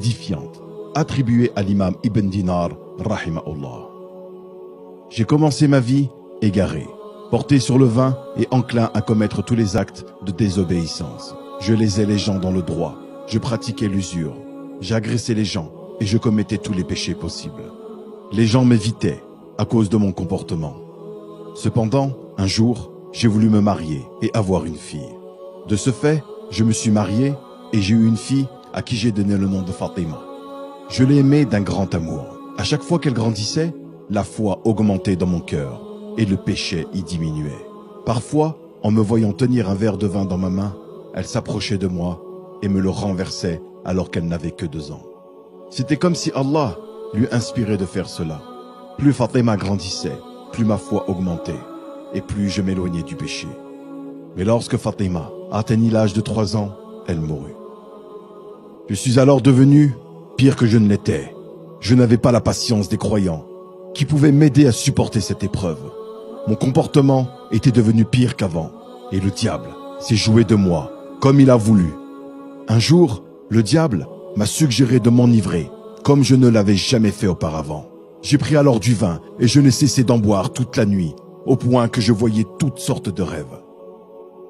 édifiante, attribuée à l'imam Ibn Dinar, rahimahullah. J'ai commencé ma vie égaré, porté sur le vin et enclin à commettre tous les actes de désobéissance. Je lésais les gens dans le droit, je pratiquais l'usure, j'agressais les gens et je commettais tous les péchés possibles. Les gens m'évitaient à cause de mon comportement. Cependant, un jour, j'ai voulu me marier et avoir une fille. De ce fait, je me suis marié et j'ai eu une fille à qui j'ai donné le nom de Fatima. Je l'ai aimée d'un grand amour. À chaque fois qu'elle grandissait, la foi augmentait dans mon cœur et le péché y diminuait. Parfois, en me voyant tenir un verre de vin dans ma main, elle s'approchait de moi et me le renversait alors qu'elle n'avait que 2 ans. C'était comme si Allah lui inspirait de faire cela. Plus Fatima grandissait, plus ma foi augmentait et plus je m'éloignais du péché. Mais lorsque Fatima atteignit l'âge de 3 ans, elle mourut. Je suis alors devenu pire que je ne l'étais. Je n'avais pas la patience des croyants qui pouvaient m'aider à supporter cette épreuve. Mon comportement était devenu pire qu'avant et le diable s'est joué de moi comme il a voulu. Un jour, le diable m'a suggéré de m'enivrer comme je ne l'avais jamais fait auparavant. J'ai pris alors du vin et je n'ai cessé d'en boire toute la nuit au point que je voyais toutes sortes de rêves.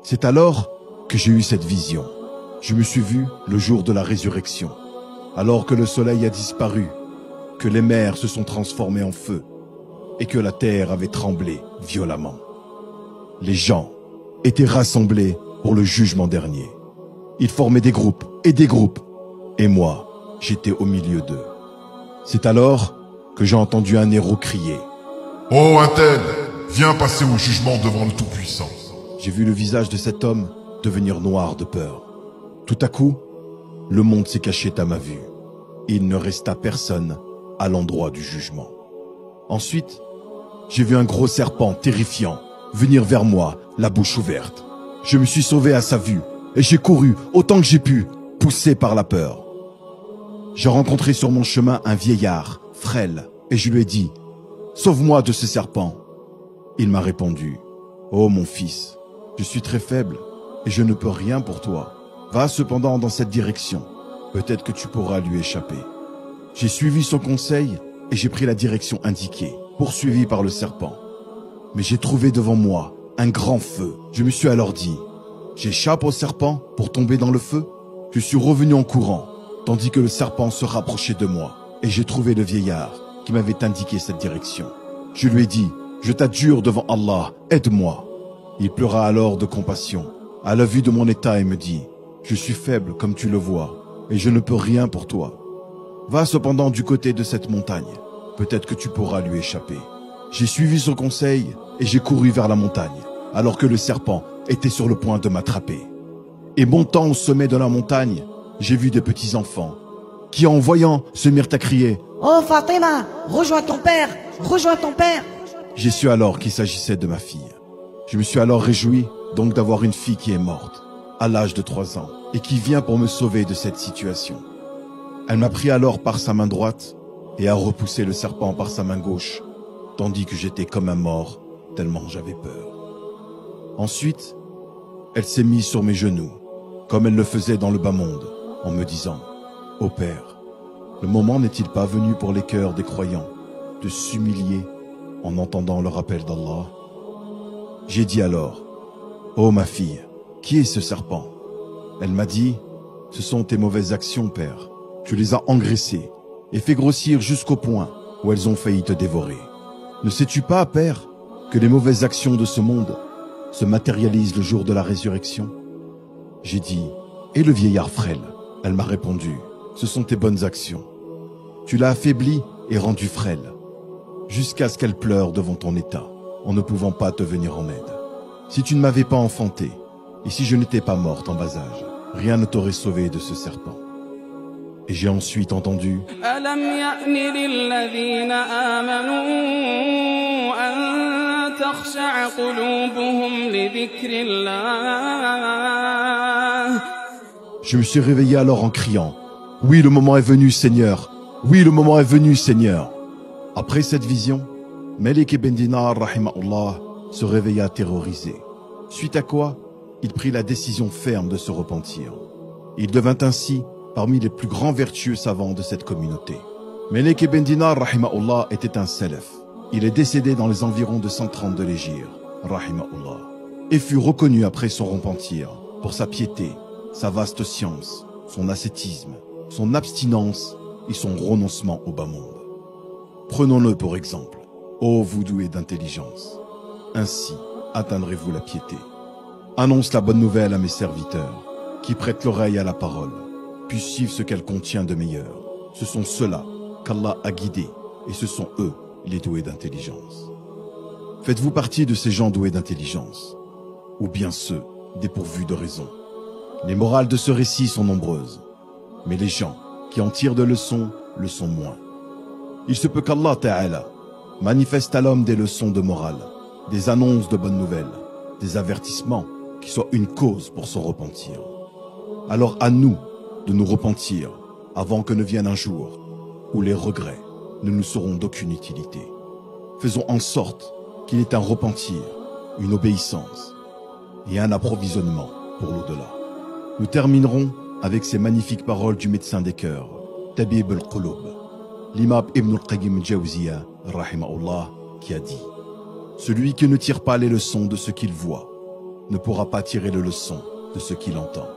C'est alors que j'ai eu cette vision. Je me suis vu le jour de la résurrection, alors que le soleil a disparu, que les mers se sont transformées en feu et que la terre avait tremblé violemment. Les gens étaient rassemblés pour le jugement dernier. Ils formaient des groupes, et moi, j'étais au milieu d'eux. C'est alors que j'ai entendu un héros crier « Oh, un tel, viens passer au jugement devant le Tout-Puissant !» J'ai vu le visage de cet homme devenir noir de peur. Tout à coup, le monde s'est caché à ma vue. Il ne resta personne à l'endroit du jugement. Ensuite, j'ai vu un gros serpent terrifiant venir vers moi, la bouche ouverte. Je me suis sauvé à sa vue et j'ai couru autant que j'ai pu, poussé par la peur. J'ai rencontré sur mon chemin un vieillard, frêle, et je lui ai dit « Sauve-moi de ce serpent !» Il m'a répondu « Oh mon fils, je suis très faible et je ne peux rien pour toi. Va cependant dans cette direction, peut-être que tu pourras lui échapper. » J'ai suivi son conseil et j'ai pris la direction indiquée, poursuivi par le serpent. Mais j'ai trouvé devant moi un grand feu. Je me suis alors dit « J'échappe au serpent pour tomber dans le feu ?» Je suis revenu en courant, tandis que le serpent se rapprochait de moi, et j'ai trouvé le vieillard qui m'avait indiqué cette direction. Je lui ai dit « Je t'adjure devant Allah, aide-moi !» Il pleura alors de compassion, à la vue de mon état, et me dit « Je suis faible comme tu le vois, et je ne peux rien pour toi. Va cependant du côté de cette montagne, peut-être que tu pourras lui échapper. » J'ai suivi son conseil et j'ai couru vers la montagne, alors que le serpent était sur le point de m'attraper. Et montant au sommet de la montagne, j'ai vu des petits enfants qui, en voyant, se mirent à crier « Oh Fatima, rejoins ton père, rejoins ton père !» J'ai su alors qu'il s'agissait de ma fille. Je me suis alors réjoui donc d'avoir une fille qui est morte, à l'âge de 3 ans, et qui vient pour me sauver de cette situation. Elle m'a pris alors par sa main droite et a repoussé le serpent par sa main gauche, tandis que j'étais comme un mort, tellement j'avais peur. Ensuite, elle s'est mise sur mes genoux, comme elle le faisait dans le bas monde, en me disant « Ô Père, le moment n'est-il pas venu pour les cœurs des croyants de s'humilier en entendant le rappel d'Allah ?» J'ai dit alors « Ô ma fille, qui est ce serpent ?» Elle m'a dit « Ce sont tes mauvaises actions, Père. Tu les as engraissées et fait grossir jusqu'au point où elles ont failli te dévorer. Ne sais-tu pas, Père, que les mauvaises actions de ce monde se matérialisent le jour de la résurrection ?» J'ai dit « Et le vieillard frêle ?» Elle m'a répondu « Ce sont tes bonnes actions. Tu l'as affaibli et rendu frêle, jusqu'à ce qu'elle pleure devant ton état, en ne pouvant pas te venir en aide. Si tu ne m'avais pas enfanté, et si je n'étais pas morte en bas âge, rien ne t'aurait sauvé de ce serpent. » Et j'ai ensuite entendu « Alam ya'ni lilladhina amanu an takhsha'a qulubuhum li dhikrillah » Je me suis réveillé alors en criant « Oui, le moment est venu, Seigneur! Oui, le moment est venu, Seigneur !» Après cette vision, Malik ibn Dinar, rahimahullah, se réveilla terrorisé. Suite à quoi, il prit la décision ferme de se repentir. Il devint ainsi parmi les plus grands vertueux savants de cette communauté. Malik ibn Dinar, rahimahullah, était un salaf. Il est décédé dans les environs de 130 de l'Hégire, rahimahullah, et fut reconnu après son repentir pour sa piété, sa vaste science, son ascétisme, son abstinence et son renoncement au bas monde. Prenons-le pour exemple. Ô vous doués d'intelligence, ainsi atteindrez-vous la piété. Annonce la bonne nouvelle à mes serviteurs, qui prêtent l'oreille à la parole, puis suivent ce qu'elle contient de meilleur. Ce sont ceux-là qu'Allah a guidés, et ce sont eux les doués d'intelligence. Faites-vous partie de ces gens doués d'intelligence, ou bien ceux dépourvus de raison? Les morales de ce récit sont nombreuses, mais les gens qui en tirent de leçons le sont moins. Il se peut qu'Allah Ta'ala manifeste à l'homme des leçons de morale, des annonces de bonnes nouvelles, des avertissements qui soient une cause pour se repentir. Alors à nous de nous repentir avant que ne vienne un jour où les regrets ne nous seront d'aucune utilité. Faisons en sorte qu'il y ait un repentir, une obéissance et un approvisionnement pour l'au-delà. Nous terminerons avec ces magnifiques paroles du médecin des cœurs, Tabib al-Qulub, l'imam Ibn al-Qayyim al-Jawziyya, rahimahullah, qui a dit: celui qui ne tire pas les leçons de ce qu'il voit ne pourra pas tirer les leçons de ce qu'il entend.